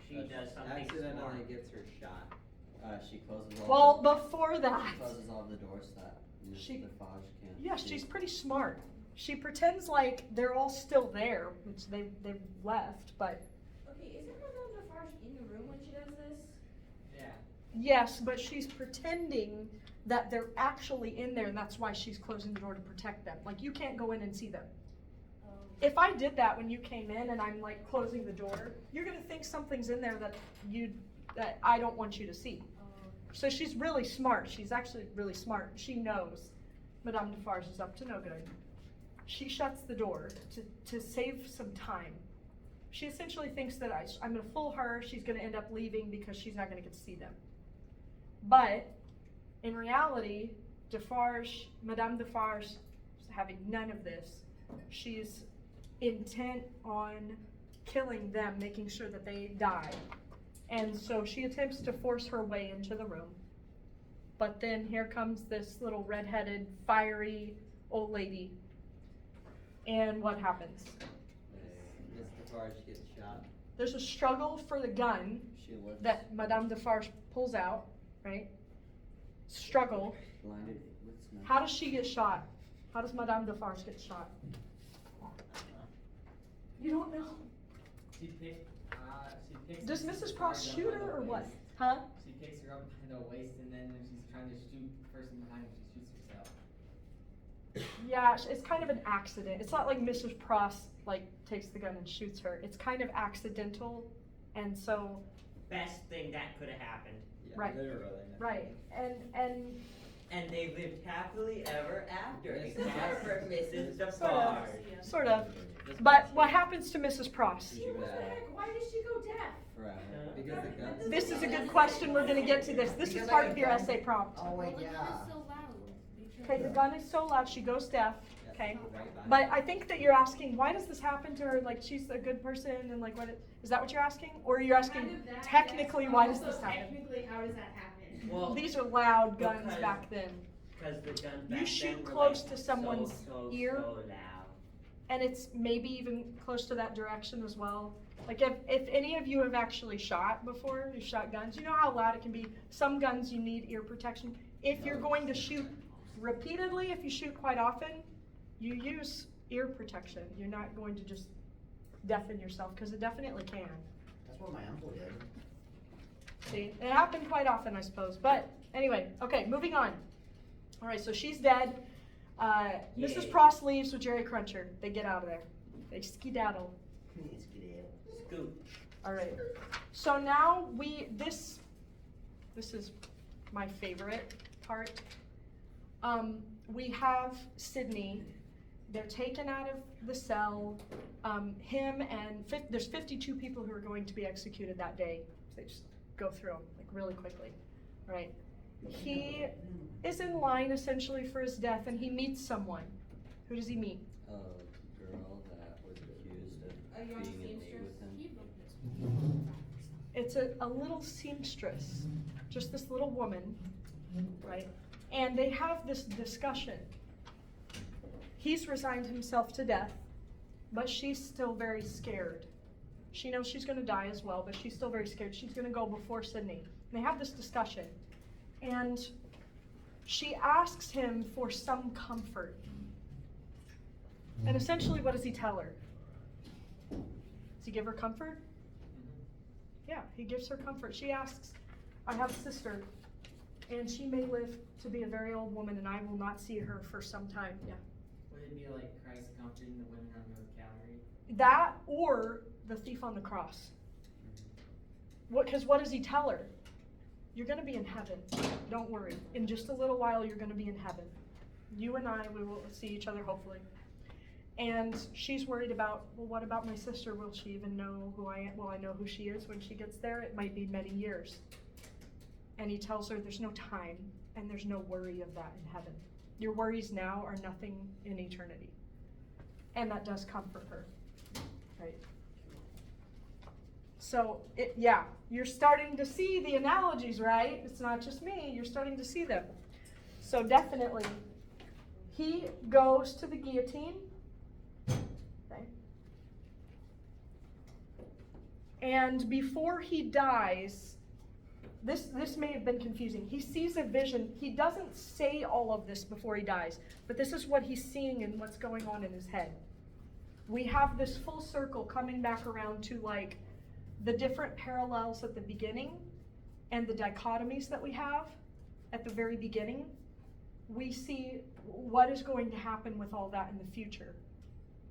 She does something Accidentally smart. gets her shot. She closes all. Well, the, before she that, closes all the doors that She- Mr. Defarge can't. yeah, see. she's pretty smart. She pretends like they're all still there, which they've left, but Okay, isn't Madame Defarge in the room when she does this? Yeah. yes, but she's pretending that they're actually in there, and that's why she's closing the door to protect them. Like, you can't go in and see them. If I did that when you came in and I'm like closing the door, you're gonna think something's in there that I don't want you to see. So she's really smart. She's actually really smart. She knows Madame Defarge is up to no good. She shuts the door to save some time. She essentially thinks that I'm gonna fool her. She's gonna end up leaving because she's not gonna get to see them. But in reality, Madame Defarge is having none of this. She's intent on killing them, making sure that they die. And so she attempts to force her way into the room. But then here comes this little redheaded, fiery old lady. And what happens? Miss Defarge gets shot. There's a struggle for the gun She lifts. that Madame Defarge pulls out, right? Struggle. Blinded with smoke. How does she get shot? How does Madame Defarge get shot? You don't know. She picked. Does Mrs. Pross shoot her or what? Huh? She picks her up by the waist, and then when she's trying to shoot the person behind her, she shoots herself. Yeah, it's kind of an accident. It's not like Mrs. Pross like takes the gun and shoots her. It's kind of accidental, and so Best thing that could have happened. Yeah, Right. literally. right, And they lived happily ever after, This is except for Mrs. Sort of. DeFarge. sort of. But what happens to Mrs. Pross? She was Why did she go deaf? forever. Because the guns. This is a good question. We're going to get to this. This is part of your essay prompt. Oh, wait, Well, the gun yeah. is so loud. Okay, the gun is so loud she goes deaf. Okay, Right by but I think that you're asking why does this happen to her? Like she's a good person and like is that what you're asking? Or you're asking technically why does this happen? Technically, how does that happen? Well, These are loud guns Because- back then. because the guns You back shoot then were close like to someone's so ear. loud. And it's maybe even close to that direction as well. Like if any of you have actually shot before, you've shot guns, you know how loud it can be. Some guns you need ear protection. If you're going to shoot repeatedly, if you shoot quite often, you use ear protection. You're not going to just deafen yourself because it definitely can. That's what my uncle did. See, it happened quite often, I suppose. But anyway, okay, moving on. All right, so she's dead. Mrs. Yay. Pross leaves with Jerry Cruncher. They get out of there. They skedaddle. Scoop. All right. So now this is my favorite part. We have Sydney. They're taken out of the cell. Him and there's 52 people who are going to be executed that day. So they just go through them like really quickly, right? He is in line essentially for his death, and he meets someone. Who does he meet? A girl that was accused of A young being in date seamstress. with him. He wrote this. It's a little seamstress, just this little woman, right? And they have this discussion. He's resigned himself to death, but she's still very scared. She knows she's going to die as well, but she's still very scared. She's going to go before Sydney. And they have this discussion. And she asks him for some comfort. And essentially, what does he tell her? Does he give her comfort? Yeah, he gives her comfort. She asks, I have a sister, and she may live to be a very old woman, and I will not see her for some time. Yeah. Would it be like Christ comforting the women on the Calvary? That or the thief on the cross. Because what does he tell her? You're going to be in heaven. Don't worry. In just a little while, you're going to be in heaven. You and I, we will see each other hopefully. And she's worried about, well, what about my sister? Will she even know who I am? Will I know who she is when she gets there? It might be many years. And he tells her there's no time and there's no worry of that in heaven. Your worries now are nothing in eternity. And that does comfort her, right? So, you're starting to see the analogies, right? It's not just me, you're starting to see them. So definitely, he goes to the guillotine, okay? And before he dies, this may have been confusing. He sees a vision. He doesn't say all of this before he dies, but this is what he's seeing and what's going on in his head. We have this full circle coming back around to like the different parallels at the beginning and the dichotomies that we have at the very beginning. We see what is going to happen with all that in the future.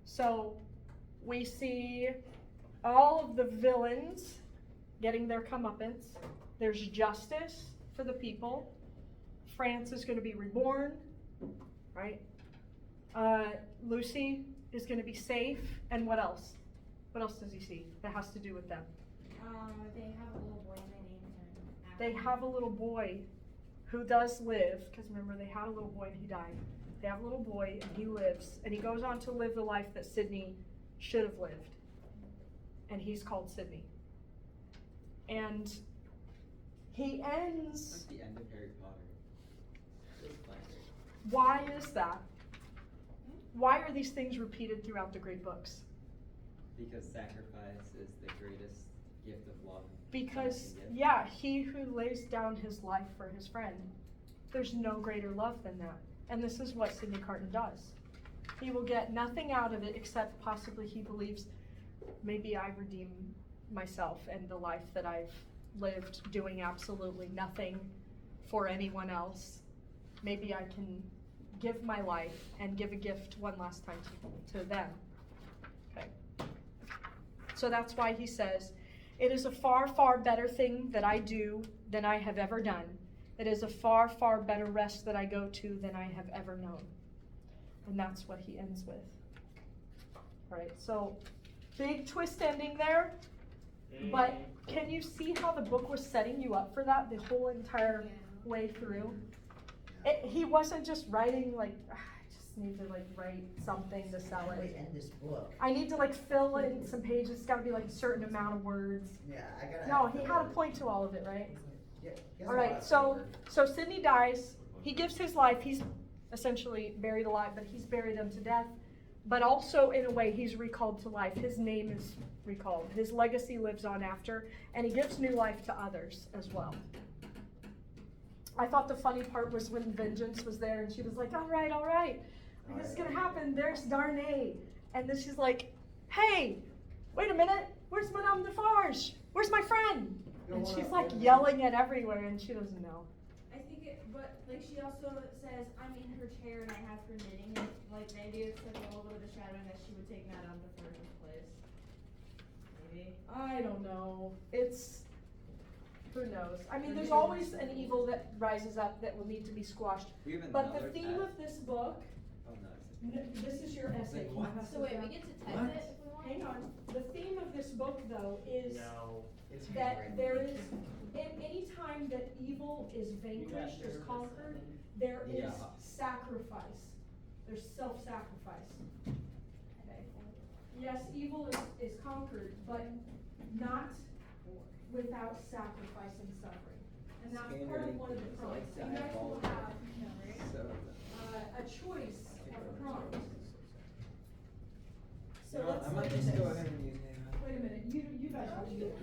So we see all of the villains getting their comeuppance. There's justice for the people. France is going to be reborn, right? Lucy is going to be safe. And what else? What else does he see that has to do with them? They have a little boy and they named him after They him. have a little boy who does live, because remember they had a little boy and he died. They have a little boy and he lives, and he goes on to live the life that Sydney should have lived. And he's called Sydney. And he ends. That's the end of Harry Potter. Just classic. Why is that? Why are these things repeated throughout the great books? Because sacrifice is the greatest gift of love. Because, someone can give. yeah, he who lays down his life for his friend, there's no greater love than that. And this is what Sidney Carton does. He will get nothing out of it except possibly he believes maybe I redeem myself and the life that I've lived doing absolutely nothing for anyone else, maybe I can give my life and give a gift one last time to them. Okay. So that's why he says, it is a far, far better thing that I do than I have ever done. It is a far, far better rest that I go to than I have ever known. And that's what he ends with. All right, so big twist ending there. But can you see how the book was setting you up for that the whole entire way through? He wasn't just writing like, I just need to like write something to sell How do we it. end this book? I need to like fill in some pages. It's got to be like a certain amount of words. Yeah, I gotta. No, he had a point to all of it, right? Yeah, he has All a lot right, of so paper. Sidney dies. He gives his life. He's essentially buried alive, but he's buried unto death. But also, in a way, he's recalled to life. His name is recalled. His legacy lives on after, and he gives new life to others as well. I thought the funny part was when Vengeance was there, and she was like, all right, this is going to happen. There's Darnay. And then she's like, hey, wait a minute. Where's Madame Defarge? Where's my friend? And she's like yelling at everywhere, and she doesn't know. I think but like she also says, I'm in her chair and I have her knitting, and like maybe it's like a little bit of a shadowing that she would take Madame Defarge's place. Maybe. I don't know. Who knows? I mean, there's always an evil that rises up that will need to be squashed. We have But the another theme tab? of this book, Oh, no. this is your essay. Like what? Can you pass So this wait, down? we get to type What? it if we want? Hang on. The theme of this book, though, is No. It's that handwritten. there is, in any time that evil is vanquished, is conquered, there is Yeah. sacrifice. There's self-sacrifice. Okay. Yes, evil is conquered, but not without sacrifice and suffering. And that's part of one of the prompts. You guys will have So, a choice of prompts. So you know, let's I look might at just go ahead this. and use AI. Wait a minute, you guys will do it.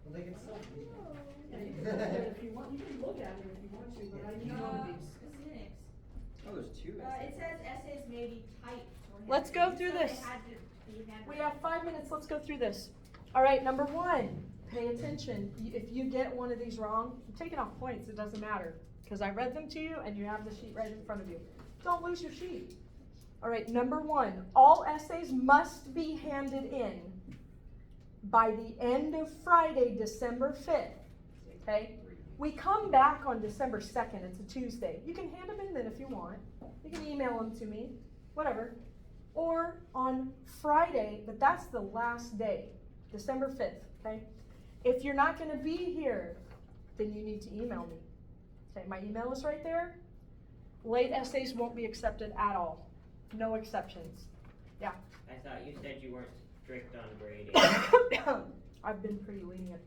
Well, they can still read it. Yeah, you can look at it if you want, you can look at it if you want to, but I need This is next. Oh, there's two. It says essays may be typed or Let's go handwritten. through So they this. had to be handwritten. We have 5 minutes, let's go through this. All right, number 1, pay attention. If you get one of these wrong, I'm taking off points, it doesn't matter. Because I read them to you and you have the sheet right in front of you. Don't lose your sheet. All right, number 1, all essays must be handed in by the end of Friday, December 5th. Okay? We come back on December 2nd, it's a Tuesday. You can hand them in then if you want. You can email them to me, whatever. Or on Friday, but that's the last day, December 5th, okay? If you're not going to be here, then you need to email me. Okay, my email is right there. Late essays won't be accepted at all. No exceptions. Yeah. I thought you said you weren't strict on grading. I've been pretty lenient.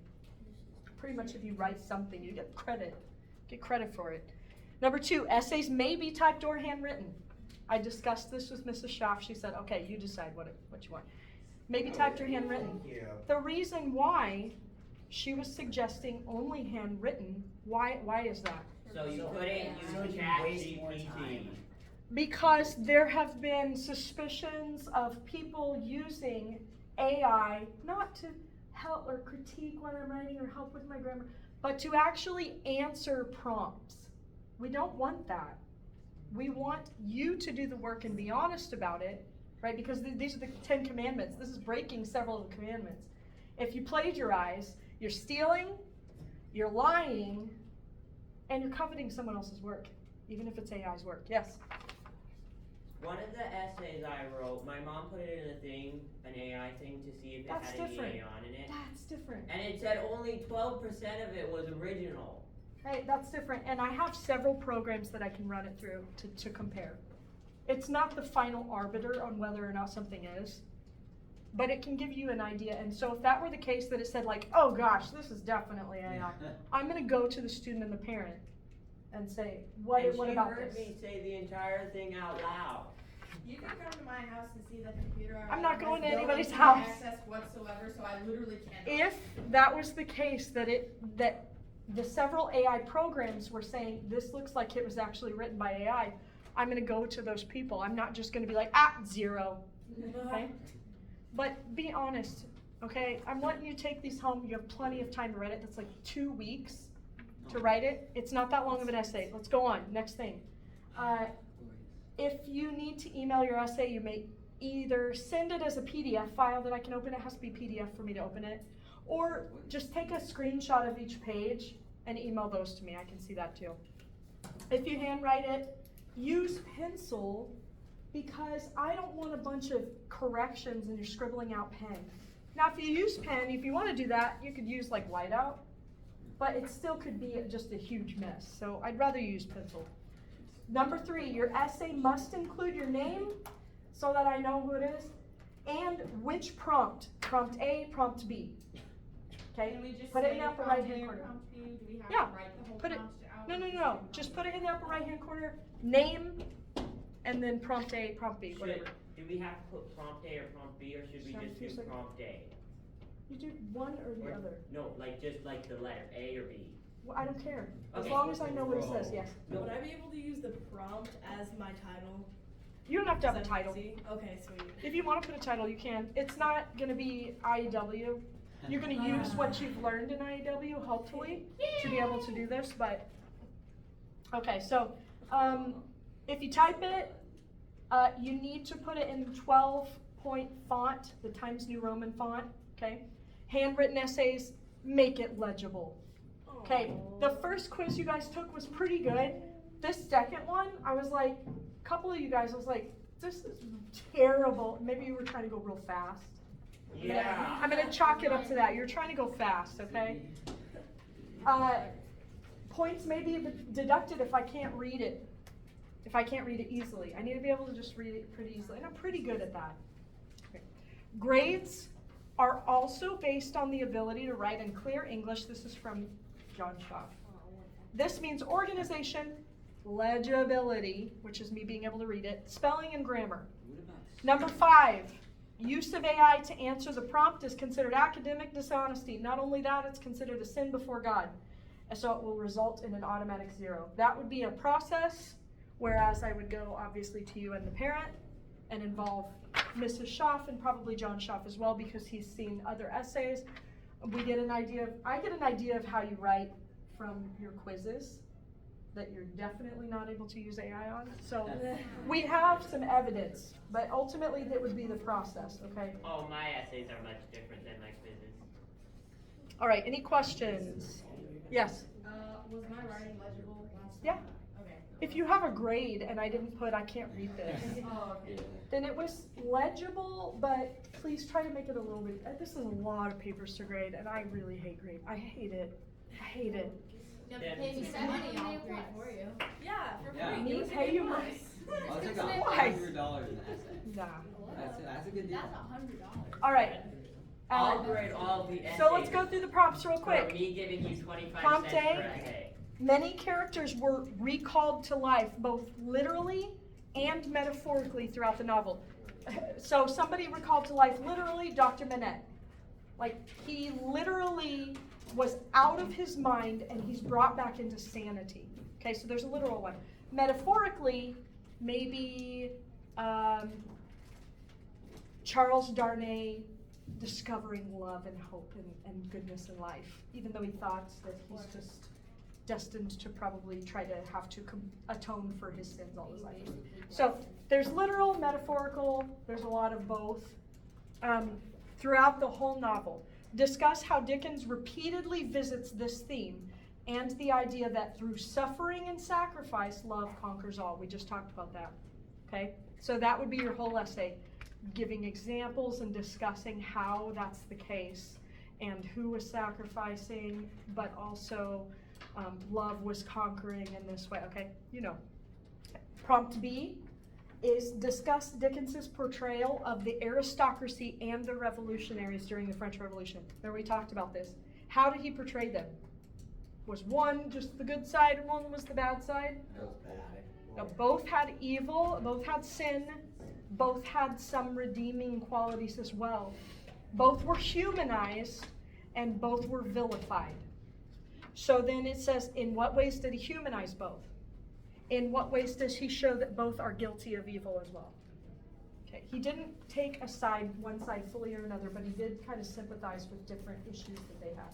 Pretty much if you write something, you get credit. Get credit for it. Number 2, essays may be typed or handwritten. I discussed this with Mrs. Schaff. She said, okay, you decide what you want. Maybe typed or handwritten. Thank you. The reason why she was suggesting only handwritten, why is that? So you So- couldn't so use you chat waste more GPT. time. Because there have been suspicions of people using AI not to help or critique what I'm writing or help with my grammar, but to actually answer prompts. We don't want that. We want you to do the work and be honest about it, right? Because these are the 10 commandments. This is breaking several of the commandments. If you plagiarize, you're stealing, you're lying, and you're coveting someone else's work, even if it's AI's work. Yes? One of the essays I wrote, my mom put it in a thing, an AI thing, to see if it That's had any different. AI in it. That's different. And it said only 12% of it was original. Hey, that's different. And I have several programs that I can run it through to compare. It's not the final arbiter on whether or not something is, but it can give you an idea. And so if that were the case that it said like, oh gosh, this is definitely AI, I'm going to go to the student and the parent and say, what And she about heard this? me say the entire thing out loud. You can come to my house and see the computer. I'm not going to has no anybody's internet house. access whatsoever, so I literally can't. If that was the case, that the several AI programs were saying this looks like it was actually written by AI, I'm going to go to those people. I'm not just going to be like 0. Okay? But be honest. Okay, I'm letting you take these home. You have plenty of time to write it. That's like 2 weeks to write it. It's not that long of an essay. Let's go on. Next thing. If you need to email your essay, you may either send it as a PDF file that I can open. It has to be PDF for me to open it. Or just take a screenshot of each page and email those to me. I can see that too. If you handwrite it, use pencil because I don't want a bunch of corrections and you're scribbling out pen. Now, if you use pen, if you want to do that, you could use like whiteout, but it still could be just a huge mess. So I'd rather use pencil. Number 3, your essay must include your name so that I know who it is, and which prompt. Prompt A, prompt B. Okay, Can we just put it say in the upper prompt right hand A or corner. prompt B? Do we have Yeah, to write the whole put it, prompt out? no. Just put it in the upper right hand corner, name, and then prompt A, prompt B, whatever. Do we have to put prompt A or prompt B, or should we just do prompt A? You do one or the other. No, like just like the letter A or B. Well, I don't care. As Okay. long as I know what it says, yes. Would I be able to use the prompt as my title? You don't have to have a title. See? Okay, sweet. If you want to put a title, you can. It's not going to be IEW. You're going to use what you've learned in IEW, hopefully, to be able to do this. But okay, so if you type it, you need to put it in 12-point font, the Times New Roman font. Okay, handwritten essays, make it legible. Okay, the first quiz you guys took was pretty good. This second one, I was like, a couple of you guys, I was like, this is terrible. Maybe you were trying to go real fast. Yeah. I'm going to chalk it up to that. You're trying to go fast, okay? Points may be deducted if I can't read it. If I can't read it easily. I need to be able to just read it pretty easily. And I'm pretty good at that. Okay. Grades are also based on the ability to write in clear English. This is from John Shaw. This means organization, legibility, which is me being able to read it, spelling and grammar. Number 5, use of AI to answer the prompt is considered academic dishonesty. Not only that, it's considered a sin before God. And so it will result in an automatic 0. That would be a process, whereas I would go obviously to you and the parent and involve Mrs. Schaff and probably John Schaff as well because he's seen other essays. I get an idea of how you write from your quizzes that you're definitely not able to use AI on. So we have some evidence, but ultimately that would be the process, okay? Oh, my essays are much different than my quizzes. All right, any questions? Yes? Was my writing legible last Yeah. time? Okay. If you have a grade and I didn't put, I can't read this, Oh, okay. then it was legible, but please try to make it a little bit, this is a lot of papers to grade, and I really hate grade. I hate it. I hate it. You have to pay me some money, I'll grade for you. Yeah, for free. Yeah. Give Me us a pay good you price. I'll take Why? $100 in the essay. Nah. That's a good deal. That's $100. All right. I'll grade all the essays. So let's go through the prompts real For quick. me giving you 25 Prompt cents A. per essay. Many characters were recalled to life, both literally and metaphorically throughout the novel. So somebody recalled to life literally, Dr. Manette. Like, he literally was out of his mind and he's brought back into sanity. Okay, so there's a literal one. Metaphorically, maybe Charles Darnay discovering love and hope and goodness in life, even though he thought that he's just destined to probably try to have to atone for his sins all his life. So there's literal, metaphorical, there's a lot of both throughout the whole novel. Discuss how Dickens repeatedly visits this theme and the idea that through suffering and sacrifice, love conquers all. We just talked about that. Okay? So that would be your whole essay, giving examples and discussing how that's the case and who was sacrificing, but also love was conquering in this way. Okay? You know. Prompt B is discuss Dickens's portrayal of the aristocracy and the revolutionaries during the French Revolution. Remember we talked about this. How did he portray them? Was one just the good side and one was the bad side? No, both had evil, both had sin, both had some redeeming qualities as well. Both were humanized and both were vilified. So then it says, in what ways did he humanize both? In what ways does he show that both are guilty of evil as well? Okay, he didn't take a side, one side fully or another, but he did kind of sympathize with different issues that they have.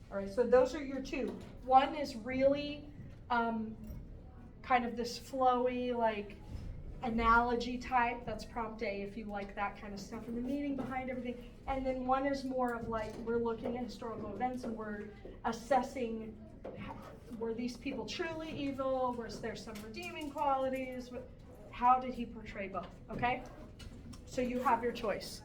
All right, so those are your two. One is really kind of this flowy, like, analogy type. That's prompt A if you like that kind of stuff, and the meaning behind everything. And then one is more of like, we're looking at historical events and we're assessing, were these people truly evil? Was there some redeeming qualities? How did he portray both? Okay? So you have your choice.